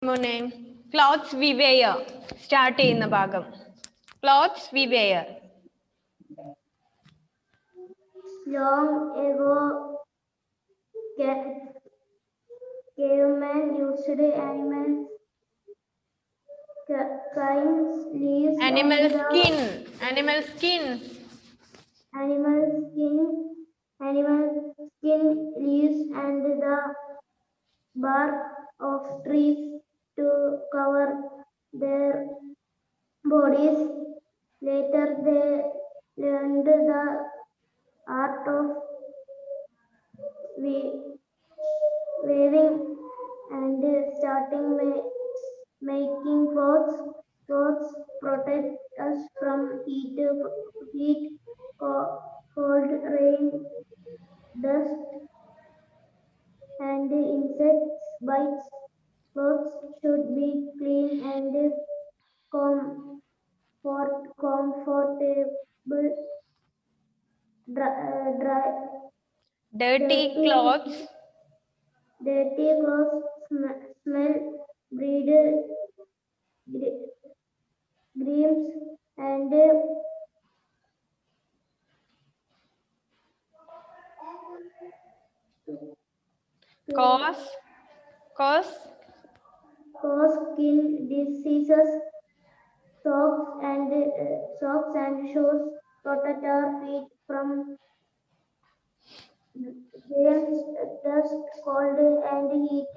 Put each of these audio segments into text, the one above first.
മോനെ clothes we wear start ചെയ്യുന്ന ഭാഗം clothes we wear. Long ago, cavemen used animals' skins, leaves, animal and skin, animal skins, animal skin, leaves, and the bark of trees to cover their bodies. Later, they learned the art of weaving and starting making clothes. Clothes protect us from heat, cold, rain, dust, and insects bites. Clothes should be clean and comfortable. dirty clothes Dirty clothes smell, breed dreams, and cause skin diseases. Socks and shoes protect our feet from germs, dust, cold, and heat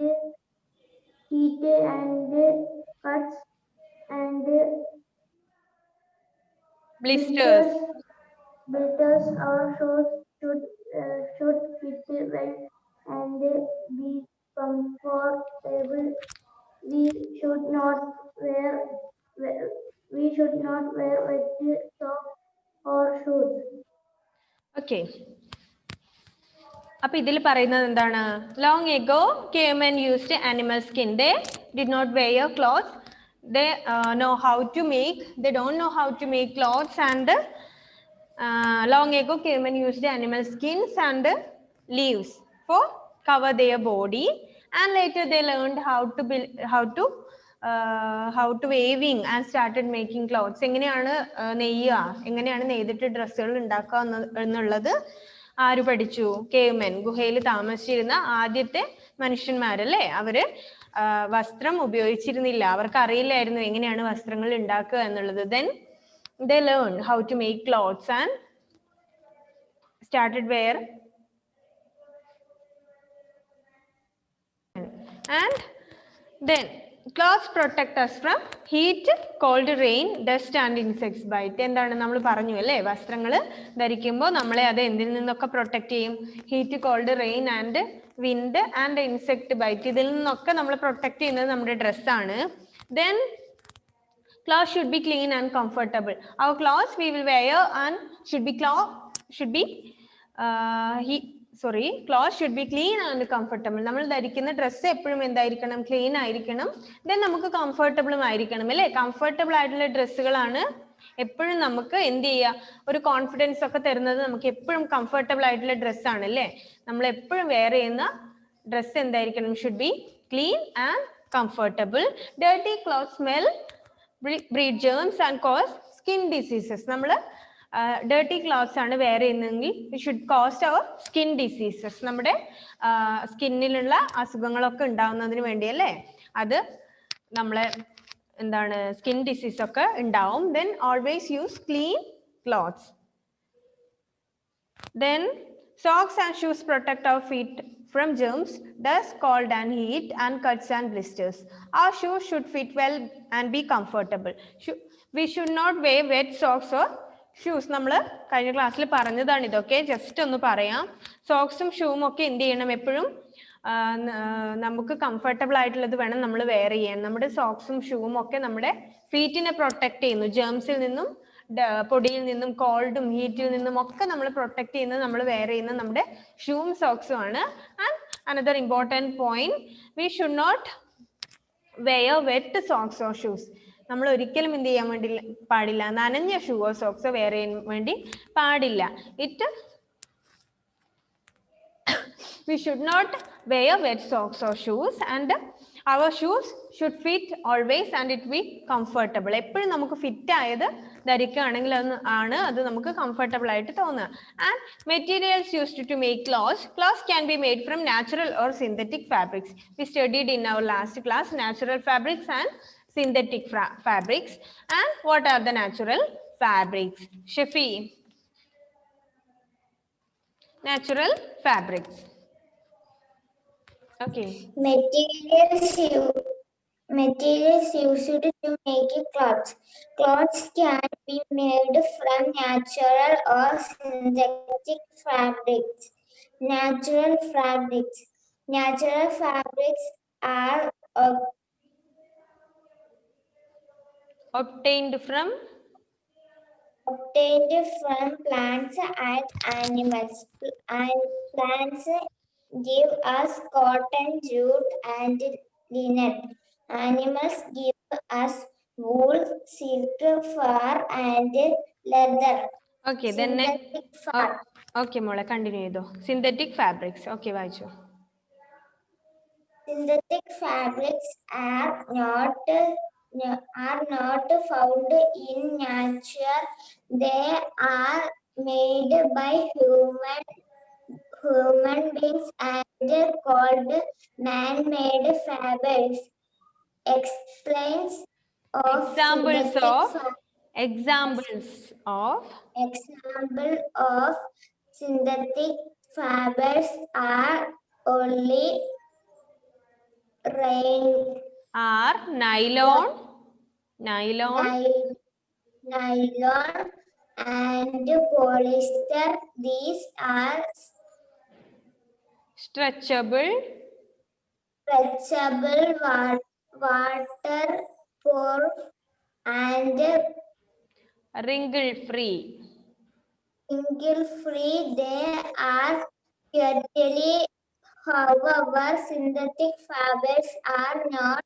and cuts and blisters. Blisters. Our shoes should fit well and be comfortable. We should not wear wet socks or shoes. Okay. അപ്പോൾ ഇതിൽ പറയുന്നത് എന്താണ്? Long ago, cavemen used animal skin. They did not wear clothes. They know how to make. They don't know how to make clothes. And long ago, cavemen used animal skins and leaves for cover their body. And later they learned how to weaving and started making clothes. എങ്ങനെയാണ് നെയ്യുക, എങ്ങനെയാണ് നെയ്തിട്ട് ഡ്രസ്സുകൾ ഉണ്ടാക്കുക എന്നുള്ളത് ആര് പഠിച്ചു? കേവ്മെൻ, ഗുഹയിൽ താമസിച്ചിരുന്ന ആദ്യത്തെ മനുഷ്യന്മാരല്ലേ. അവര് വസ്ത്രം ഉപയോഗിച്ചിരുന്നില്ല, അവർക്ക് അറിയില്ലായിരുന്നു എങ്ങനെയാണ് വസ്ത്രങ്ങൾ ഉണ്ടാക്കുക എന്നുള്ളത്. Then they learned how to make clothes and started wear. And then clothes protect us from heat, cold, rain, dust and insects bite. എന്താണ് നമ്മൾ പറഞ്ഞു അല്ലേ, വസ്ത്രങ്ങൾ ധരിക്കുമ്പോൾ നമ്മളെ അത് എന്തിൽ നിന്നൊക്കെ പ്രൊട്ടക്ട് ചെയ്യും? Heat, cold, rain and wind and insect bite. ഇതിൽ നിന്നൊക്കെ നമ്മൾ പ്രൊട്ടക്ട് ചെയ്യുന്നത് നമ്മുടെ ഡ്രസ്സാണ്. Then clothes should be clean and comfortable. Our clothes we will wear and should be clothes should be clean and comfortable. നമ്മൾ ധരിക്കുന്ന dress എപ്പോഴും എന്തായിരിക്കണം? ക്ലീൻ ആയിരിക്കണം. ദെൻ നമുക്ക് കംഫർട്ടബിളും ആയിരിക്കണം അല്ലേ. കംഫർട്ടബിൾ ആയിട്ടുള്ള ഡ്രസ്സുകളാണ് എപ്പോഴും നമുക്ക് എന്ത് ചെയ്യുക, ഒരു കോൺഫിഡൻസ് ഒക്കെ തരുന്നത്. നമുക്ക് എപ്പോഴും കംഫർട്ടബിൾ ആയിട്ടുള്ള ഡ്രസ്സാണ് അല്ലേ. നമ്മൾ എപ്പോഴും വെയർ ചെയ്യുന്ന ഡ്രസ്സ് എന്തായിരിക്കണം? Should be clean and comfortable. Dirty cloth smell, breed germs and cause skin diseases. നമ്മൾ ഡേർട്ടി ക്ലോത്ത്സ് ആണ് വെയർ ചെയ്യുന്നതെങ്കിൽ it should cost our skin diseases. നമ്മുടെ സ്കിന്നിലുള്ള അസുഖങ്ങളൊക്കെ ഉണ്ടാവുന്നതിന് വേണ്ടി അല്ലേ, അത് നമ്മളെ എന്താണ് സ്കിൻ ഡിസീസ് ഒക്കെ ഉണ്ടാവും. Then always use clean clothes. Then socks and shoes protect our feet from germs, dust, cold and heat and cuts and blisters. Our shoes should fit well and be comfortable. We should not wear wet socks or shoes. നമ്മൾ കഴിഞ്ഞ ക്ലാസ്സിൽ പറഞ്ഞതാണ് ഇതൊക്കെ. Just ഒന്ന് പറയാം. സോക്സും ഷൂവും ഒക്കെ എന്ത് ചെയ്യണം? എപ്പോഴും നമുക്ക് കംഫർട്ടബിൾ ആയിട്ടുള്ളത് വേണം നമ്മൾ വെയർ ചെയ്യാൻ. നമ്മുടെ സോക്സും ഷൂവും ഒക്കെ നമ്മുടെ ഫീറ്റിനെ പ്രൊട്ടക്ട് ചെയ്യുന്നു. ജേംസിൽ നിന്നും പൊടിയിൽ നിന്നും കോൾഡും ഹീറ്റിൽ നിന്നും ഒക്കെ നമ്മൾ പ്രൊട്ടക്ട് ചെയ്യുന്നത് നമ്മൾ വെയർ ചെയ്യുന്ന നമ്മുടെ ഷൂവും സോക്സും ആണ്. And another important point, we should not wear wet socks or shoes. നമ്മൾ ഒരിക്കലും എന്ത് ചെയ്യാൻ വേണ്ടി പാടില്ല? നനഞ്ഞ ഷൂവോ സോക്സോ വെയർ ചെയ്യാൻ വേണ്ടി പാടില്ല. We should not wear wet socks or shoes. And Our shoes should fit always and it be comfortable. എപ്പോഴും നമുക്ക് ഫിറ്റ് ആയത് ധരിക്കുകയാണെങ്കിൽ അത് നമുക്ക് കംഫർട്ടബിൾ ആയിട്ട് തോന്നുക. And materials used to make clothes. Clothes can be made from natural or synthetic fabrics. We studied in our last class natural fabrics and synthetic fabrics. And what are the natural fabrics? Shafi. Natural fabrics. Okay. Materials used to make clothes. Clothes can be made from natural or synthetic fabrics. Natural fabrics are Obtained from plants and animals. And plants give us cotton, jute, and linen. Animals give us wool, silk, fur, and leather. Okay, then Synthetic fur. Okay, Mola, continue. Synthetic fabrics. Okay, Vaichu. Synthetic fabrics are not found in nature. They are made by human beings and called man-made fabrics. Examples of synthetic fabrics are only nylon and polyester. These are stretchable, waterproof, and wrinkle-free. They are totally. However, synthetic fabrics are not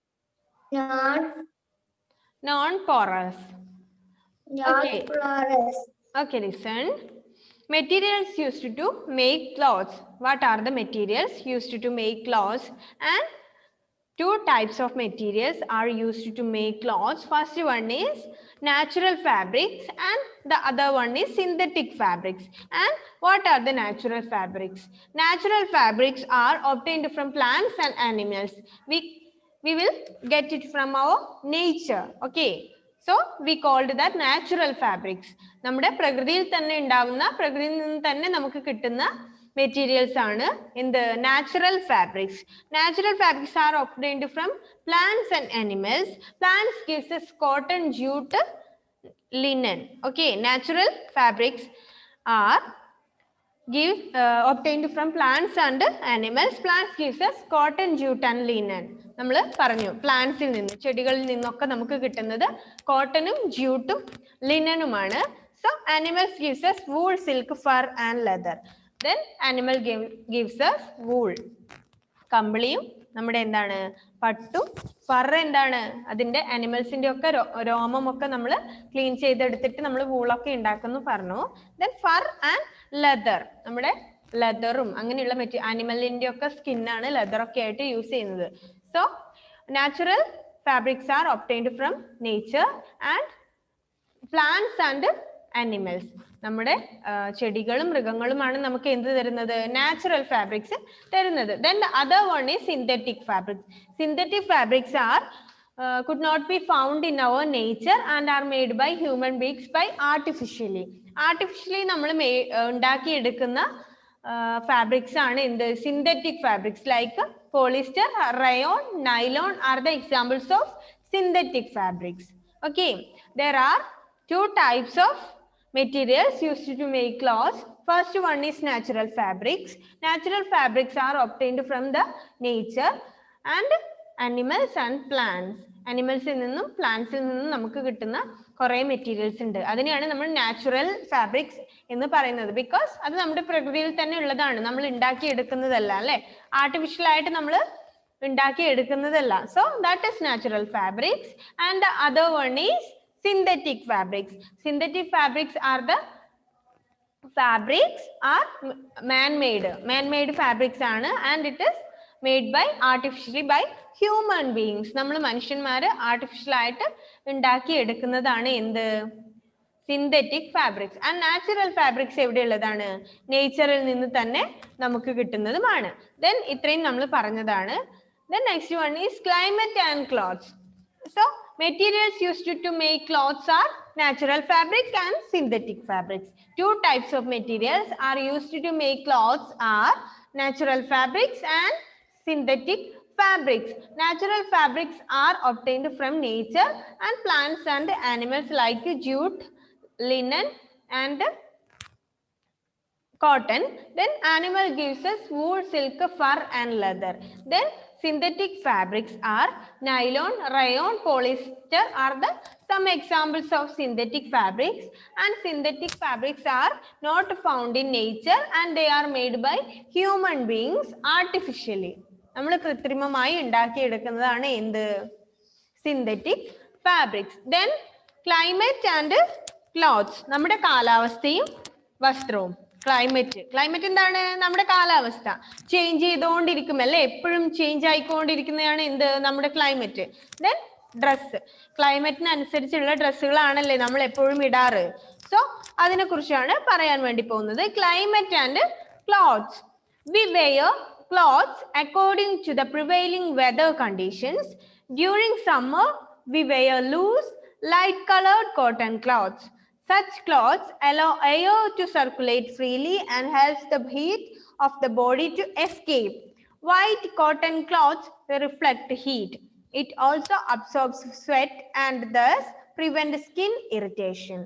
non-porous. porous. Okay, listen. Materials used to make clothes. What are the materials used to make clothes? And two types of materials are used to make clothes. First one is natural fabrics and the other one is synthetic fabrics. And what are the natural fabrics? Natural fabrics are obtained from plants and animals. We will get it from our nature. Okay. So we called that natural fabrics. നമ്മുടെ പ്രകൃതിയിൽ തന്നെ ഉണ്ടാവുന്ന പ്രകൃതിയിൽ നിന്ന് തന്നെ നമുക്ക് കിട്ടുന്ന materials ആണ് in the natural fabrics. Natural fabrics are obtained from plants and animals. Plants gives us cotton, jute, linen. Okay, natural fabrics are obtained from plants and animals. Plants gives us cotton, jute and linen. നമ്മൾ പറഞ്ഞു പ്ലാന്റ്സിൽ നിന്ന് ചെടികളിൽ നിന്നൊക്കെ നമുക്ക് കിട്ടുന്നത് കോട്ടണും ജ്യൂട്ടും ലിനനുമാണ്. So animals gives us wool, silk, fur and leather. Then animal gives us wool. കമ്പിളിയും നമ്മുടെ എന്താണ് പട്ടും ഫർ എന്താണ് അതിന്റെ അനിമൽസിന്റെ ഒക്കെ രോമമൊക്കെ നമ്മൾ ക്ലീൻ ചെയ്തെടുത്തിട്ട് നമ്മൾ വൂളൊക്കെ ഉണ്ടാക്കുന്നു പറഞ്ഞു. Then fur and leather നമ്മുടെ ലെതറും അങ്ങനെയുള്ള അനിമലിന്റെ ഒക്കെ സ്കിന്നാണ് ലെതർ ഒക്കെ ആയിട്ട് യൂസ് ചെയ്യുന്നത്. So natural fabrics are obtained from nature and plants and animals. നമ്മുടെ ചെടികളും മൃഗങ്ങളുമാണ് നമുക്ക് എന്ത് തരുന്നത് നാച്ചുറൽ ഫാബ്രിക്സ് തരുന്നത്. Then the other one is synthetic fabrics. Synthetic fabrics are could not be found in our nature and are made by human beings by artificially. Artificially നമ്മൾ ഉണ്ടാക്കി എടുക്കുന്ന fabrics ആണ് എന്ത് synthetic fabrics like polyester, rayon, nylon are the examples of synthetic fabrics. Okay, there are two types of materials used to make clothes. First one is natural fabrics. Natural fabrics are obtained from the nature and animals and plants. Animalsil നിന്നും പ്ലാന്റ്സിൽ നിന്നും നമുക്ക് കിട്ടുന്ന കുറേ materials ഉണ്ട്. അതിനെയാണ് നമ്മൾ natural fabrics എന്ന് പറയുന്നത്. ബിക്കോസ് അത് നമ്മുടെ പ്രകൃതിയിൽ തന്നെ ഉള്ളതാണ്, നമ്മൾ ഉണ്ടാക്കി എടുക്കുന്നതല്ല അല്ലെ, ആർട്ടിഫിഷ്യൽ ആയിട്ട് നമ്മൾ ഉണ്ടാക്കി എടുക്കുന്നതല്ല. So that is natural fabrics. And the other one is synthetic fabrics. Synthetic fabrics are the fabrics are man-made fabrics ആണ്, and it is made by artificially by human beings. നമ്മൾ മനുഷ്യന്മാര് ആർട്ടിഫിഷ്യൽ ആയിട്ട് ഉണ്ടാക്കി എടുക്കുന്നതാണ് എന്ത്? Synthetic fabrics. And natural fabrics എവിടെയുള്ളതാണ്? നേച്ചറിൽ നിന്ന് തന്നെ നമുക്ക് കിട്ടുന്നതുമാണ്. ദെൻ ഇത്രയും നമ്മൾ പറഞ്ഞതാണ്. Then next one is climate and clothes. So materials used to make clothes are natural fabric and synthetic fabrics. Two types of materials are used to make clothes are natural fabrics and synthetic fabrics. Natural fabrics are obtained from nature and plants and animals like jute, linen and cotton. Then animal gives us wool, silk, fur and leather. Then synthetic fabrics are nylon, rayon, polyester are the some examples of synthetic fabrics, and synthetic fabrics are not found in nature and they are made by human beings artificially. നമ്മൾ കൃത്രിമമായി ഉണ്ടാക്കിയെടുക്കുന്നതാണ് എന്ത്? Synthetic fabrics. Then climate and clothes. നമ്മുടെ കാലാവസ്ഥയും വസ്ത്രവും. Climate എന്താണ്? നമ്മുടെ കാലാവസ്ഥ change ചെയ്തുകൊണ്ടിരിക്കും അല്ലെ, എപ്പോഴും ചേഞ്ച് ആയിക്കൊണ്ടിരിക്കുന്നതാണ് എന്ത്? നമ്മുടെ ക്ലൈമറ്റ്. Then dress. ക്ലൈമറ്റിനനുസരിച്ചുള്ള ഡ്രസ്സുകളാണല്ലേ നമ്മൾ എപ്പോഴും ഇടാറ്. സോ അതിനെ കുറിച്ചാണ് പറയാൻ വേണ്ടി പോകുന്നത്. Climate and clothes. We wear clothes according to the prevailing weather conditions. During summer, we wear loose, light-colored cotton cloths. Such cloths allow air to circulate freely and helps the heat of the body to escape. White cotton cloths reflect heat. It also absorbs sweat and thus prevent skin irritation.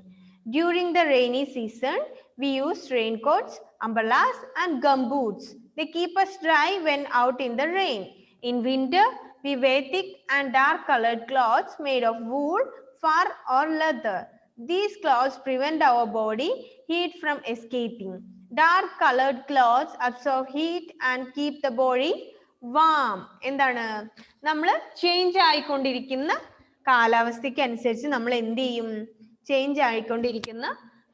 During the rainy season, we use raincoats, umbrellas and gumboots. They keep us dry when out in the rain. In winter, we wear thick and dark colored cloths made of wool, fur or leather. These cloths prevent our body heat from escaping. Dark colored cloths absorb heat and keep the body warm. എന്താണ്? നമ്മൾ change ആയിക്കൊണ്ടിരിക്കുന്ന കാലാവസ്ഥയ്ക്ക് അനുസരിച്ച് നമ്മൾ എന്ത് ചെയ്യും? Change ആയിക്കൊണ്ടിരിക്കുന്ന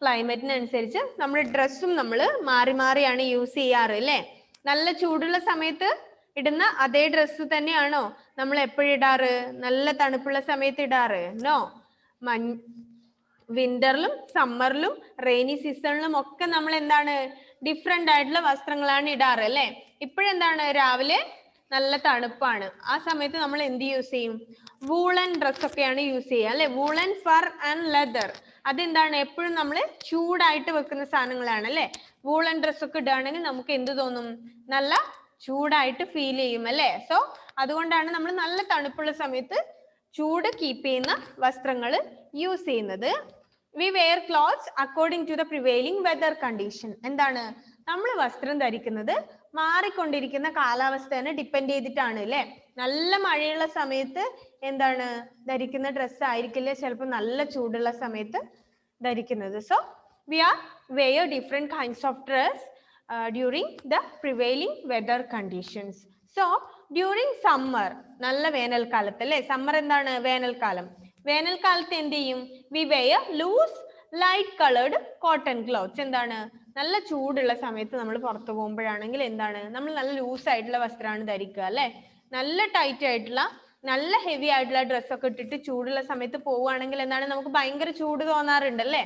ക്ലൈമറ്റിനനുസരിച്ച് നമ്മുടെ ഡ്രസ്സും നമ്മൾ മാറി മാറിയാണ് യൂസ് ചെയ്യാറ് അല്ലേ? നല്ല ചൂടുള്ള സമയത്ത് ഇടുന്ന അതേ ഡ്രസ്സ് തന്നെയാണോ നമ്മൾ എപ്പോഴും ഇടാറ്? നല്ല തണുപ്പുള്ള സമയത്ത് ഇടാറ്? നോ. വിന്ററിലും സമ്മറിലും റെയിനി സീസണിലും ഒക്കെ നമ്മൾ എന്താണ്? ഡിഫറെന്റ് ആയിട്ടുള്ള വസ്ത്രങ്ങളാണ് ഇടാറ് അല്ലെ? ഇപ്പോഴെന്താണ്? രാവിലെ നല്ല തണുപ്പാണ്, ആ സമയത്ത് നമ്മൾ എന്ത് യൂസ് ചെയ്യും? വൂളൻ ഡ്രസ്സൊക്കെയാണ് യൂസ് ചെയ്യുക അല്ലെ? Woollen, fir and leather. അതെന്താണ്? എപ്പോഴും നമ്മൾ ചൂടായിട്ട് വെക്കുന്ന സാധനങ്ങളാണ് അല്ലെ? വൂളൻ ഡ്രസ്സൊക്കെ ഇടുകയാണെങ്കിൽ നമുക്ക് എന്ത് തോന്നും? നല്ല ചൂടായിട്ട് ഫീൽ ചെയ്യും അല്ലെ? സോ അതുകൊണ്ടാണ് നമ്മൾ നല്ല തണുപ്പുള്ള സമയത്ത് ചൂട് കീപ്പ് ചെയ്യുന്ന വസ്ത്രങ്ങൾ യൂസ് ചെയ്യുന്നത്. We wear clothes according to the prevailing weather condition. എന്താണ്? നമ്മൾ വസ്ത്രം ധരിക്കുന്നത് മാറിക്കൊണ്ടിരിക്കുന്ന കാലാവസ്ഥനെ ഡിപ്പെൻഡ് ചെയ്തിട്ടാണ് അല്ലെ? നല്ല മഴയുള്ള സമയത്ത് എന്താണ് ധരിക്കുന്ന ഡ്രസ്സ് ആയിരിക്കില്ല ചിലപ്പോൾ നല്ല ചൂടുള്ള സമയത്ത് ധരിക്കുന്നത്. So we are wear different kinds of dress during the prevailing weather conditions. So during summer, നല്ല വേനൽക്കാലത്ത് അല്ലെ? സമ്മർ എന്താണ്? വേനൽക്കാലം. വേനൽക്കാലത്ത് എന്ത് ചെയ്യും? We wear loose, light colored cotton clothes. എന്താണ്? നല്ല ചൂടുള്ള സമയത്ത് നമ്മൾ പുറത്തു പോകുമ്പോഴാണെങ്കിൽ എന്താണ്? നമ്മൾ നല്ല ലൂസ് ആയിട്ടുള്ള വസ്ത്രമാണ് ധരിക്കുക അല്ലെ? നല്ല ടൈറ്റ് ആയിട്ടുള്ള നല്ല ഹെവി ആയിട്ടുള്ള ഡ്രസ്സൊക്കെ ഇട്ടിട്ട് ചൂടുള്ള സമയത്ത് പോവുകയാണെങ്കിൽ എന്താണ്? നമുക്ക് ഭയങ്കര ചൂട് തോന്നാറുണ്ട് അല്ലെ?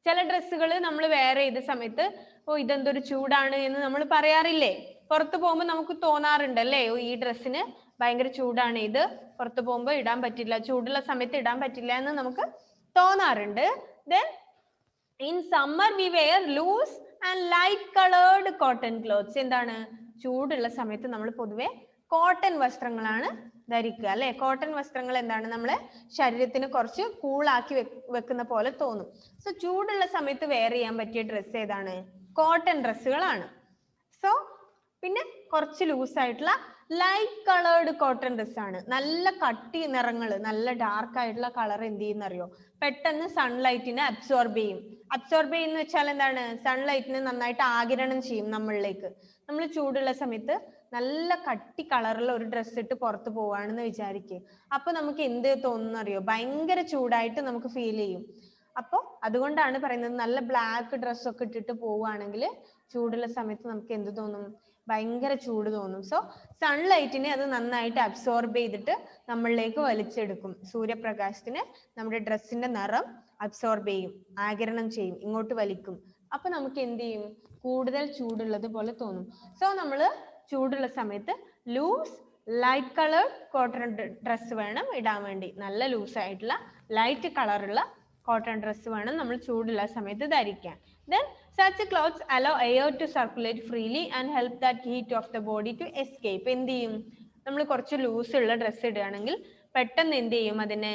ചില ഡ്രസ്സുകൾ നമ്മൾ വെയർ ചെയ്ത സമയത്ത് ഓ ഇതെന്തൊരു ചൂടാണ് എന്ന് നമ്മൾ പറയാറില്ലേ? പുറത്തു പോകുമ്പോൾ നമുക്ക് തോന്നാറുണ്ട് അല്ലേ? ഓ ഈ ഡ്രസ്സിന് ഭയങ്കര ചൂടാണ്, ഇത് പുറത്തു പോകുമ്പോൾ ഇടാൻ പറ്റില്ല, ചൂടുള്ള സമയത്ത് ഇടാൻ പറ്റില്ല എന്ന് നമുക്ക് തോന്നാറുണ്ട്. Then in summer we wear loose and light colored cotton clothes. എന്താണ്? ചൂടുള്ള സമയത്ത് നമ്മൾ പൊതുവെ കോട്ടൺ വസ്ത്രങ്ങളാണ് ധരിക്കുക അല്ലെ? കോട്ടൺ വസ്ത്രങ്ങൾ എന്താണ്? നമ്മളെ ശരീരത്തിന് കുറച്ച് കൂളാക്കി വെക്കുന്ന പോലെ തോന്നും. സോ ചൂടുള്ള സമയത്ത് വെയർ ചെയ്യാൻ പറ്റിയ ഡ്രസ്സ് ഏതാണ്? കോട്ടൺ ഡ്രസ്സുകളാണ്. സോ പിന്നെ കുറച്ച് ലൂസ് ആയിട്ടുള്ള ലൈറ്റ് കളേർഡ് കോട്ടൺ ഡ്രസ് ആണ്. നല്ല കട്ടി നിറങ്ങൾ, നല്ല ഡാർക്ക് ആയിട്ടുള്ള കളർ എന്ത് ചെയ്യുന്ന അറിയോ? പെട്ടെന്ന് സൺലൈറ്റിനെ അബ്സോർബ് ചെയ്യും. അബ്സോർബ് ചെയ്യുന്ന വെച്ചാൽ എന്താണ്? സൺലൈറ്റിനെ നന്നായിട്ട് ആഗിരണം ചെയ്യും നമ്മളിലേക്ക്. നമ്മൾ ചൂടുള്ള സമയത്ത് നല്ല കട്ടി കളറുള്ള ഒരു ഡ്രസ്സ് ഇട്ട് പുറത്ത് പോവാണെന്ന് വിചാരിക്കുക, അപ്പൊ നമുക്ക് എന്ത് തോന്നുന്നു അറിയോ? ഭയങ്കര ചൂടായിട്ട് നമുക്ക് ഫീൽ ചെയ്യും. അപ്പോൾ അതുകൊണ്ടാണ് പറയുന്നത് നല്ല ബ്ലാക്ക് ഡ്രസ്സൊക്കെ ഇട്ടിട്ട് പോവുകയാണെങ്കിൽ ചൂടുള്ള സമയത്ത് നമുക്ക് എന്ത് തോന്നും? ഭയങ്കര ചൂട് തോന്നും. സോ സൺലൈറ്റിനെ അത് നന്നായിട്ട് അബ്സോർബ് ചെയ്തിട്ട് നമ്മളിലേക്ക് വലിച്ചെടുക്കും. സൂര്യപ്രകാശത്തിന് നമ്മുടെ ഡ്രസ്സിന്റെ നിറം അബ്സോർബ് ചെയ്യും, ആഗിരണം ചെയ്യും, ഇങ്ങോട്ട് വലിക്കും. അപ്പൊ നമുക്ക് എന്ത് ചെയ്യും? കൂടുതൽ ചൂടുള്ളത് പോലെ തോന്നും. സോ നമ്മൾ ചൂടുള്ള സമയത്ത് loose light coloured cotton dress വേണം ഇടാൻ വേണ്ടി. നല്ല ലൂസ് ആയിട്ടുള്ള ലൈറ്റ് കളറുള്ള കോട്ടൺ ഡ്രസ്സ് വേണം നമ്മൾ ചൂടുള്ള സമയത്ത് ധരിക്കാൻ. Then such clothes allow air to circulate freely and help that heat of the body to escape. എന്ത് ചെയ്യും? നമ്മൾ കുറച്ച് ലൂസ് ഉള്ള ഡ്രസ്സ് ഇടുകയാണെങ്കിൽ പെട്ടെന്ന് എന്ത് ചെയ്യും? അതിന്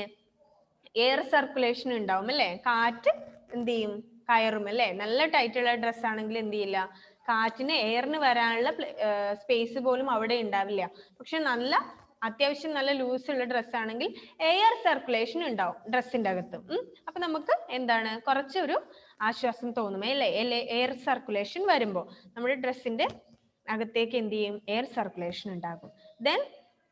എയർ സർക്കുലേഷൻ ഉണ്ടാവും അല്ലേ? കാറ്റ് എന്ത് ചെയ്യും? കയറും അല്ലേ? നല്ല ടൈറ്റുള്ള ഡ്രസ്സ് ആണെങ്കിൽ എന്ത് ചെയ്യില്ല? കാറ്റിന് എയറിന് വരാനുള്ള സ്പേസ് പോലും അവിടെ ഉണ്ടാവില്ല. പക്ഷെ അത്യാവശ്യം നല്ല ലൂസ് ഉള്ള ഡ്രസ്സ് ആണെങ്കിൽ എയർ സർക്കുലേഷൻ ഉണ്ടാവും ഡ്രസ്സിന്റെ അകത്ത്. അപ്പൊ നമുക്ക് എന്താണ്? കുറച്ചൊരു ആശ്വാസം തോന്നും അല്ലേ? എയർ സർക്കുലേഷൻ വരുമ്പോൾ നമ്മുടെ ഡ്രസ്സിന്റെ അകത്തേക്ക് എന്ത് ചെയ്യും? എയർ സർക്കുലേഷൻ ഉണ്ടാകും. Then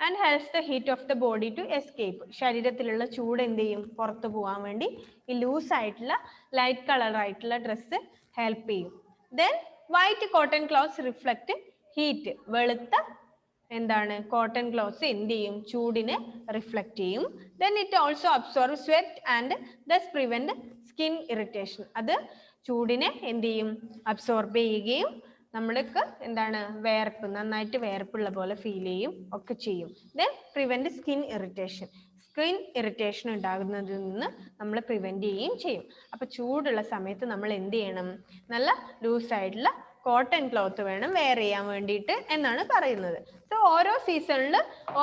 and helps the heat of the body to escape. ശരീരത്തിലുള്ള ചൂട് എന്ത് ചെയ്യും? പുറത്തു പോകാൻ വേണ്ടി ഈ ലൂസ് ആയിട്ടുള്ള ലൈറ്റ് കളർ ആയിട്ടുള്ള ഡ്രസ്സ് ഹെൽപ്പ് ചെയ്യും. Then white cotton clothes reflect heat. വെളുത്ത എന്താണ്? കോട്ടൺ ക്ലോത്ത്സ് എന്ത് ചെയ്യും? ചൂടിനെ റിഫ്ലക്ട് ചെയ്യും. Then it also absorb sweat and thus prevent skin irritation. അത് ചൂടിനെ എന്ത് ചെയ്യും? അബ്സോർബ് ചെയ്യുകയും നമ്മൾക്ക് എന്താണ്? വേർപ്പ്, നന്നായിട്ട് വേർപ്പുള്ള പോലെ ഫീൽ ചെയ്യും ഒക്കെ ചെയ്യും. Then prevent skin irritation. Skin irritation ഉണ്ടാകുന്നതിൽ നിന്ന് നമ്മൾ പ്രിവെന്റ് ചെയ്യുകയും ചെയ്യും. അപ്പൊ ചൂടുള്ള സമയത്ത് നമ്മൾ എന്ത് ചെയ്യണം? നല്ല ലൂസ് ആയിട്ടുള്ള കോട്ടൺ ക്ലോത്ത് വേണം വെയർ ചെയ്യാൻ വേണ്ടിയിട്ട് എന്നാണ് പറയുന്നത്. സോ ഓരോ സീസണിൽ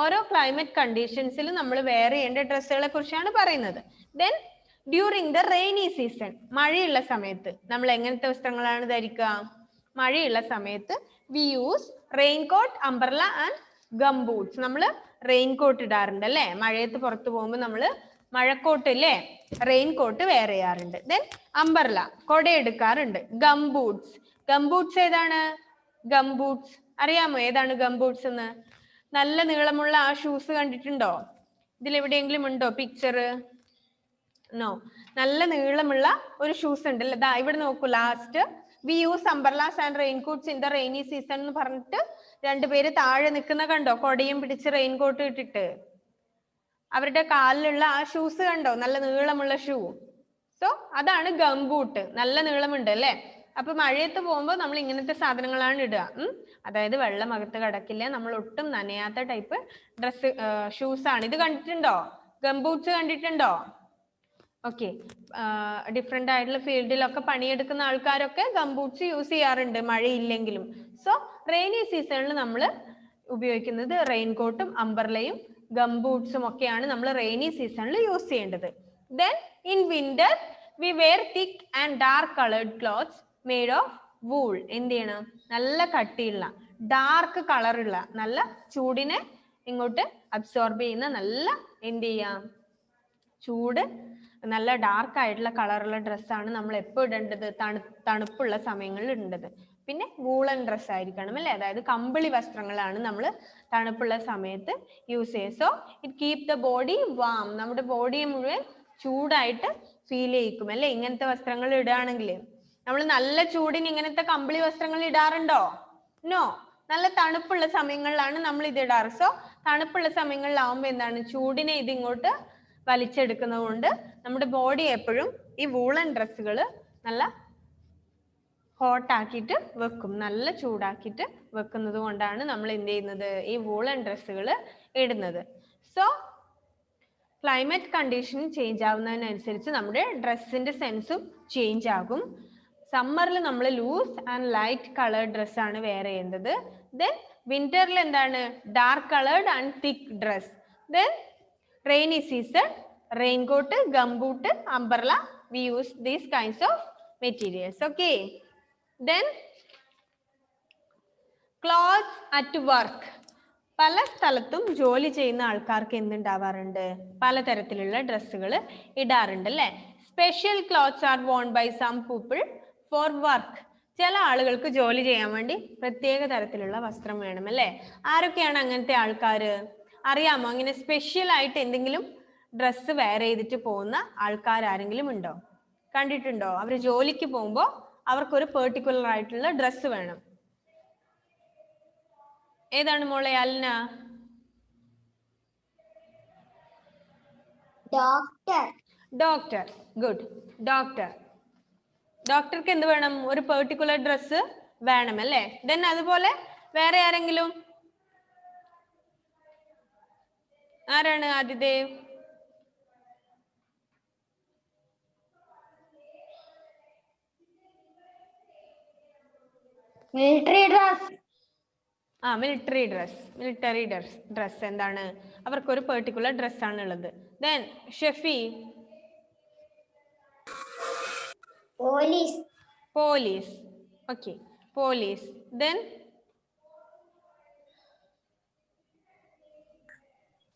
ഓരോ ക്ലൈമറ്റ് കണ്ടീഷൻസിൽ നമ്മൾ വെയർ ചെയ്യേണ്ട ഡ്രസ്സുകളെ കുറിച്ചാണ് പറയുന്നത്. Then during the rainy season, മഴയുള്ള സമയത്ത് നമ്മൾ എങ്ങനത്തെ വസ്ത്രങ്ങളാണ് ധരിക്കുക? മഴയുള്ള സമയത്ത് we use raincoat, umbrella and gum boots. നമ്മൾ റെയിൻകോട്ട് ഇടാറുണ്ട് അല്ലേ? മഴയത്ത് പുറത്തു പോകുമ്പോൾ നമ്മൾ മഴക്കോട്ട് അല്ലേ? റെയിൻകോട്ട് വെയർ ചെയ്യാറുണ്ട്. ദെൻ അംബ്രല, കൊട എടുക്കാറുണ്ട്. ഗം ബൂട്ട്സ് ഏതാണ്? ഗം ബൂട്ട്സ് അറിയാമോ? ഏതാണ് ഗം ബൂട്ട്സ് എന്ന്? നല്ല നീളമുള്ള ആ ഷൂസ് കണ്ടിട്ടുണ്ടോ? ഇതിലെവിടെയെങ്കിലും ഉണ്ടോ പിക്ചർ? നോ. നല്ല നീളമുള്ള ഒരു ഷൂസ് ഉണ്ട് അല്ലേ? ഇവിടെ നോക്കൂ. Last we use umbrellas and raincoats in the rainy season എന്ന് പറഞ്ഞിട്ട് രണ്ടുപേര് താഴെ നിൽക്കുന്ന കണ്ടോ? കൊടയും പിടിച്ച് റെയിൻകോട്ട് ഇട്ടിട്ട്. അവരുടെ കാലിലുള്ള ആ ഷൂസ് കണ്ടോ? നല്ല നീളമുള്ള ഷൂ. സോ അതാണ് ഗംബൂട്ട്. നല്ല നീളമുണ്ട് അല്ലേ? അപ്പൊ മഴയത്ത് പോകുമ്പോൾ നമ്മൾ ഇങ്ങനത്തെ സാധനങ്ങളാണ് ഇടുക. അതായത് വെള്ളം അകത്ത് കിടക്കില്ല, നമ്മൾ ഒട്ടും നനയാത്ത ടൈപ്പ് ഡ്രസ് ഷൂസ് ആണ്. ഇത് കണ്ടിട്ടുണ്ടോ? ഗംബൂട്ട്സ് കണ്ടിട്ടുണ്ടോ? ഓക്കെ. ഡിഫറെന്റ് ആയിട്ടുള്ള ഫീൽഡിലൊക്കെ പണിയെടുക്കുന്ന ആൾക്കാരൊക്കെ ഗംബൂട്ട്സ് യൂസ് ചെയ്യാറുണ്ട് മഴയില്ലെങ്കിലും. സോ റെയിനി സീസണിൽ നമ്മൾ ഉപയോഗിക്കുന്നത് റെയിൻകോട്ടും അംബ്രലയും ഗംബൂട്ട്സും ഒക്കെയാണ് നമ്മൾ റെയിനി സീസണിൽ യൂസ് ചെയ്യേണ്ടത്. Then in winter we wear thick and dark coloured clothes made of wool. എന്ത് ചെയ്യണം? നല്ല കട്ടിയുള്ള ഡാർക്ക് കളറുള്ള നല്ല ചൂടിനെ ഇങ്ങോട്ട് അബ്സോർബ് ചെയ്യുന്ന നല്ല എന്ത് ചെയ്യാം? ചൂട് നല്ല ഡാർക്ക് ആയിട്ടുള്ള കളറുള്ള ഡ്രസ്സാണ് നമ്മൾ എപ്പോൾ ഇടേണ്ടത്? തണുപ്പുള്ള സമയങ്ങളിൽ ഇടേണ്ടത്. പിന്നെ വൂളൻ ഡ്രസ് ആയിരിക്കണം അല്ലേ? അതായത് കമ്പിളി വസ്ത്രങ്ങളാണ് നമ്മൾ തണുപ്പുള്ള സമയത്ത് യൂസ് ചെയ്യുക. So it keep the body warm. നമ്മുടെ ബോഡിയെ മുഴുവൻ ചൂടായിട്ട് ഫീൽ ചെയ്യിക്കും അല്ലേ ഇങ്ങനത്തെ വസ്ത്രങ്ങൾ ഇടുകയാണെങ്കിൽ? നമ്മൾ നല്ല ചൂടിന് ഇങ്ങനത്തെ കമ്പിളി വസ്ത്രങ്ങൾ ഇടാറുണ്ടോ? നോ. നല്ല തണുപ്പുള്ള സമയങ്ങളിലാണ് നമ്മൾ ഇത് ഇടാറ്. സോ തണുപ്പുള്ള സമയങ്ങളിലാവുമ്പോൾ എന്താണ്? ചൂടിനെ ഇത് ഇങ്ങോട്ട് വലിച്ചെടുക്കുന്നത് കൊണ്ട് നമ്മുടെ ബോഡി എപ്പോഴും ഈ വൂളൻ ഡ്രസ്സുകൾ നല്ല ഹോട്ട് ആക്കിയിട്ട് വെക്കും, നല്ല ചൂടാക്കിയിട്ട് വെക്കുന്നത് കൊണ്ടാണ് നമ്മൾ എന്ത് ചെയ്യുന്നത്? ഈ വൂളൻ ഡ്രസ്സുകൾ ഇടുന്നത്. സോ ക്ലൈമറ്റ് കണ്ടീഷൻ ചേഞ്ച് ആവുന്നതിനനുസരിച്ച് നമ്മുടെ ഡ്രസ്സിന്റെ സെൻസും ചേഞ്ച് ആകും. സമ്മറിൽ നമ്മൾ ലൂസ് ആൻഡ് ലൈറ്റ് കളേർഡ് ഡ്രസ്സാണ് വെയർ ചെയ്യുന്നത്. ദെൻ വിന്ററിൽ എന്താണ്? Dark coloured and thick dress. Then rainy season, raincoat, gumboot, umbrella, we use these kinds of materials. Okay. Then clothes at work. പല സ്ഥലത്തും ജോലി ചെയ്യുന്ന ആൾക്കാർക്ക് എന്തുണ്ടാവാറുണ്ട്? പലതരത്തിലുള്ള ഡ്രസ്സുകൾ ഇടാറുണ്ട് അല്ലേ? Special clothes are worn by some people for work. ചില ആളുകൾക്ക് ജോലി ചെയ്യാൻ വേണ്ടി പ്രത്യേക തരത്തിലുള്ള വസ്ത്രം വേണം അല്ലേ? ആരൊക്കെയാണ് അങ്ങനത്തെ ആൾക്കാർ? അറിയാമോ? അങ്ങനെ സ്പെഷ്യൽ ആയിട്ട് എന്തെങ്കിലും ഡ്രസ്സ് വെയർ ചെയ്തിട്ട് പോകുന്ന ആൾക്കാർ ആരെങ്കിലും ഉണ്ടോ? കണ്ടിട്ടുണ്ടോ? അവർ ജോലിക്ക് പോകുമ്പോൾ അവർക്കൊരു പെർട്ടിക്കുലർ ആയിട്ടുള്ള ഡ്രസ്സ് വേണം. ഏതാണ് മോളെ Alna? Doctor. Doctor. Good. Doctor. ഡോക്ടർക്ക് എന്ത് വേണം? ഒരു പെർട്ടിക്കുലർ ഡ്രസ്സ് വേണം അല്ലേ? ദെൻ അതുപോലെ വേറെ ആരെങ്കിലും? ആരാണ് Adidev? Military dress. Military dress എന്താണ്? അവർക്ക് ഒരു പെർട്ടിക്കുലർ ഡ്രസ്സാണ് ഉള്ളത്. Then Shefi? Police. Police. Okay, police. Then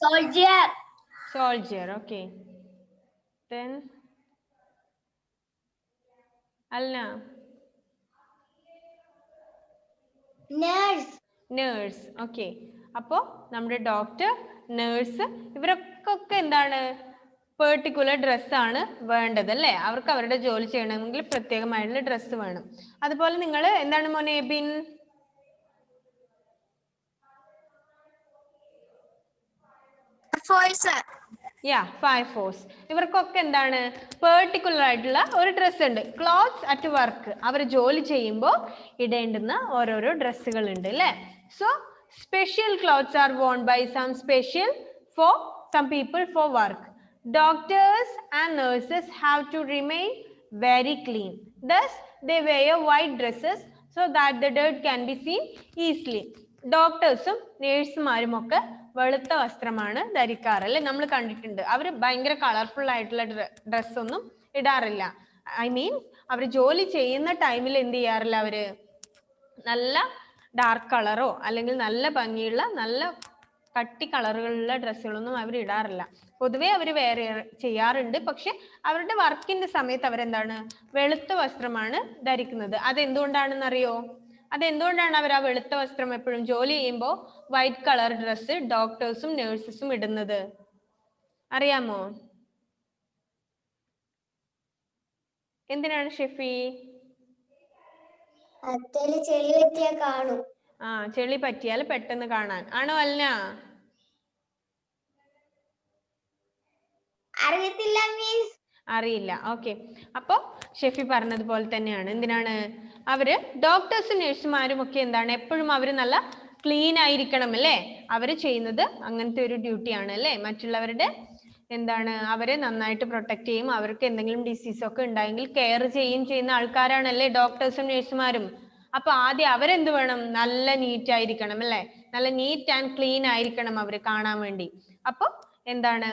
soldier. Soldier. Okay. Then Alna? Nurse. Nurse. Okay. അപ്പോൾ നമ്മുടെ ഡോക്ടർ, നേഴ്സ് ഇവരൊക്കെ എന്താണ്? പെർട്ടിക്കുലർ ഡ്രസ്സാണ് വേണ്ടത് അല്ലേ? അവർക്ക് അവരുടെ ജോലി ചെയ്യണമെങ്കിൽ പ്രത്യേകമായിട്ടുള്ള ഡ്രസ്സ് വേണം. അതുപോലെ നിങ്ങൾ എന്താണ് മോനെ എബിൻ? ഫയർഫോഴ്സ്. ഇവർക്കൊക്കെ എന്താണ്? പെർട്ടിക്കുലർ ആയിട്ടുള്ള ഒരു ഡ്രസ്സ് ഉണ്ട്. Clothes at work. അവർ ജോലി ചെയ്യുമ്പോൾ ഇടേണ്ടുന്ന ഓരോരോ ഡ്രസ്സുകൾ ഉണ്ട് അല്ലേ? So special clothes R worn by some people for work. Doctors and nurses have to remain very clean. Thus, they wear white dresses so that the dirt can be seen easily. ഡോക്ടേഴ്സും നേഴ്സുമാരും ഒക്കെ വെളുത്ത വസ്ത്രമാണ് ധരിക്കാറ് അല്ലെ? നമ്മൾ കണ്ടിട്ടുണ്ട്. അവർ ഭയങ്കര colourful ആയിട്ടുള്ള ഡ്രസ്സൊന്നും ഇടാറില്ല. ഐ മീൻ അവർ ജോലി ചെയ്യുന്ന ടൈമിൽ എന്ത് ചെയ്യാറില്ല? അവര് നല്ല ഡാർക്ക് കളറോ അല്ലെങ്കിൽ നല്ല ഭംഗിയുള്ള നല്ല കട്ടി കളറുകളുള്ള ഡ്രസ്സുകളൊന്നും അവർ ഇടാറില്ല. പൊതുവെ അവർ വേറെ ചെയ്യാറുണ്ട്. പക്ഷെ അവരുടെ വർക്കിന്റെ സമയത്ത് അവരെന്താണ്? വെളുത്ത വസ്ത്രമാണ് ധരിക്കുന്നത്. അതെന്തുകൊണ്ടാണെന്ന് അറിയോ? അതെന്തുകൊണ്ടാണ് അവർ ആ വെളുത്ത വസ്ത്രം എപ്പോഴും ജോലി ചെയ്യുമ്പോൾ വൈറ്റ് കളർ ഡ്രസ്സ് ഡോക്ടേഴ്സും നേഴ്സസും ഇടുന്നത്? അറിയാമോ? എന്തിനാണ് ഷെഫി? ചെളി പറ്റിയാൽ കാണും. ചെളി പറ്റിയാൽ പെട്ടെന്ന് കാണാൻ ആണോ അല്ല? അറിയത്തില്ല മിസ്. അറിയില്ല. ഓക്കെ. അപ്പൊ ഷെഫി പറഞ്ഞതുപോലെ തന്നെയാണ്. എന്തിനാണ്? അവര് ഡോക്ടേഴ്സും നഴ്സുമാരും ഒക്കെ എന്താണ്? എപ്പോഴും അവര് നല്ല ക്ലീൻ ആയിരിക്കണം അല്ലേ? അവര് ചെയ്യുന്നത് അങ്ങനത്തെ ഒരു ഡ്യൂട്ടിയാണ് അല്ലേ? മറ്റുള്ളവരുടെ എന്താണ്? അവരെ നന്നായിട്ട് പ്രൊട്ടക്ട് ചെയ്യും. അവർക്ക് എന്തെങ്കിലും ഡിസീസ് ഒക്കെ ഉണ്ടായെങ്കിൽ കെയർ ചെയ്യുന്ന ആൾക്കാരാണല്ലേ ഡോക്ടേഴ്സും നഴ്സുമാരും. അപ്പൊ ആദ്യം അവരെന്ത് വേണം? നല്ല നീറ്റ് ആയിരിക്കണം അല്ലേ? നല്ല നീറ്റ് ആൻഡ് ക്ലീൻ ആയിരിക്കണം അവര് കാണാൻ വേണ്ടി. അപ്പൊ എന്താണ്?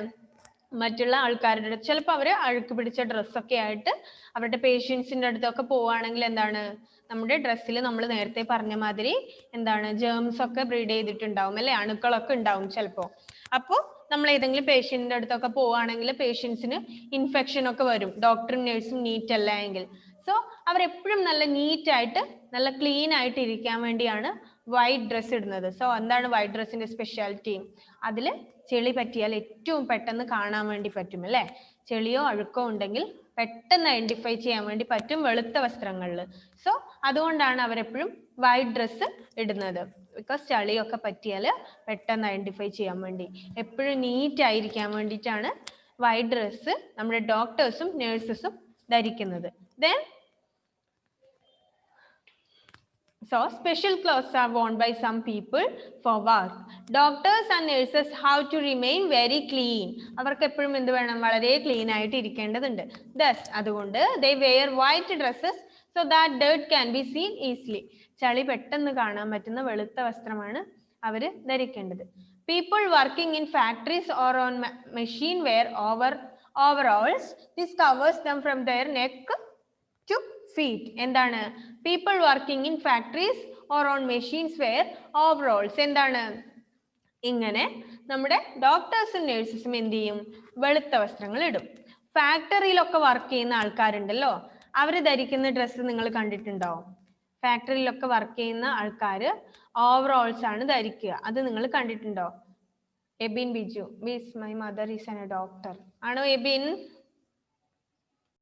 മറ്റുള്ള ആൾക്കാരുടെ ചിലപ്പോൾ അവര് അഴുക്ക് പിടിച്ച ഡ്രസ്സൊക്കെ ആയിട്ട് അവരുടെ പേഷ്യൻസിന്റെ അടുത്തൊക്കെ പോവുകയാണെങ്കിൽ എന്താണ്? നമ്മുടെ ഡ്രസ്സിൽ നമ്മൾ നേരത്തെ പറഞ്ഞ മാതിരി എന്താണ്? ജേംസ് ഒക്കെ ബ്രീഡ് ചെയ്തിട്ടുണ്ടാവും അല്ലെ? അണുക്കളൊക്കെ ഉണ്ടാവും ചിലപ്പോൾ. അപ്പോൾ നമ്മൾ ഏതെങ്കിലും പേഷ്യന്റിന്റെ അടുത്തൊക്കെ പോവുകയാണെങ്കിൽ പേഷ്യൻസിന് ഇൻഫെക്ഷൻ ഒക്കെ വരും, ഡോക്ടറും നേഴ്സും നീറ്റ് അല്ല എങ്കിൽ. സോ അവരെപ്പോഴും നല്ല നീറ്റ് ആയിട്ട് നല്ല ക്ലീൻ ആയിട്ട് ഇരിക്കാൻ വേണ്ടിയാണ് വൈറ്റ് ഡ്രസ്സ് ഇടുന്നത്. സോ എന്താണ് വൈറ്റ് ഡ്രസ്സിന്റെ സ്പെഷ്യാലിറ്റി? അതിൽ ചെളി പറ്റിയാൽ ഏറ്റവും പെട്ടെന്ന് കാണാൻ വേണ്ടി പറ്റും അല്ലേ? ചെളിയോ അഴുക്കോ ഉണ്ടെങ്കിൽ പെട്ടെന്ന് ഐഡന്റിഫൈ ചെയ്യാൻ വേണ്ടി പറ്റും വെളുത്ത വസ്ത്രങ്ങളിൽ. സോ അതുകൊണ്ടാണ് അവരെപ്പോഴും വൈറ്റ് ഡ്രസ്സ് ഇടുന്നത്. ബിക്കോസ് ചളിയൊക്കെ പറ്റിയാൽ പെട്ടെന്ന് ഐഡന്റിഫൈ ചെയ്യാൻ വേണ്ടി, എപ്പോഴും നീറ്റ് ആയിരിക്കാൻ വേണ്ടിയിട്ടാണ് വൈറ്റ് ഡ്രസ്സ് നമ്മുടെ ഡോക്ടേഴ്സും നേഴ്സസും ധരിക്കുന്നത്. Then so special clothes are worn by some people for work. Doctors and nurses have to remain very clean. അവർക്ക് എപ്പോഴും എന്ത് വേണം? വളരെ ക്ലീൻ ആയിട്ട് ഇരിക്കേണ്ടതുണ്ട്. Thus അതുകൊണ്ട് they wear white dresses so that dirt can be seen easily. ചളി പെട്ടെന്ന് കാണാൻ പറ്റുന്ന വെളുത്ത വസ്ത്രമാണ് അവര് ധരിക്കേണ്ടത്. People working in factories or on machine wear overalls. This covers them from their neck to feet. എന്താണ്? People working in factories or on machines wear overalls. എന്താണ്? ഇങ്ങനെ നമ്മുടെ ഡോക്ടേഴ്സും നേഴ്സസും എന്ത് ചെയ്യും? വെളുത്ത വസ്ത്രങ്ങൾ ഇടും. ഫാക്ടറിയിലൊക്കെ വർക്ക് ചെയ്യുന്ന ആൾക്കാരുണ്ടല്ലോ, അവര് ധരിക്കുന്ന ഡ്രസ്സ് നിങ്ങൾ കണ്ടിട്ടുണ്ടോ? ഫാക്ടറിയിലൊക്കെ വർക്ക് ചെയ്യുന്ന ആൾക്കാര് ഓവറോൾസ് ആണ് ധരിക്കുക. അത് നിങ്ങൾ കണ്ടിട്ടുണ്ടോ? Ebin Biju, means my mother is a doctor. ആണോ എബിൻ?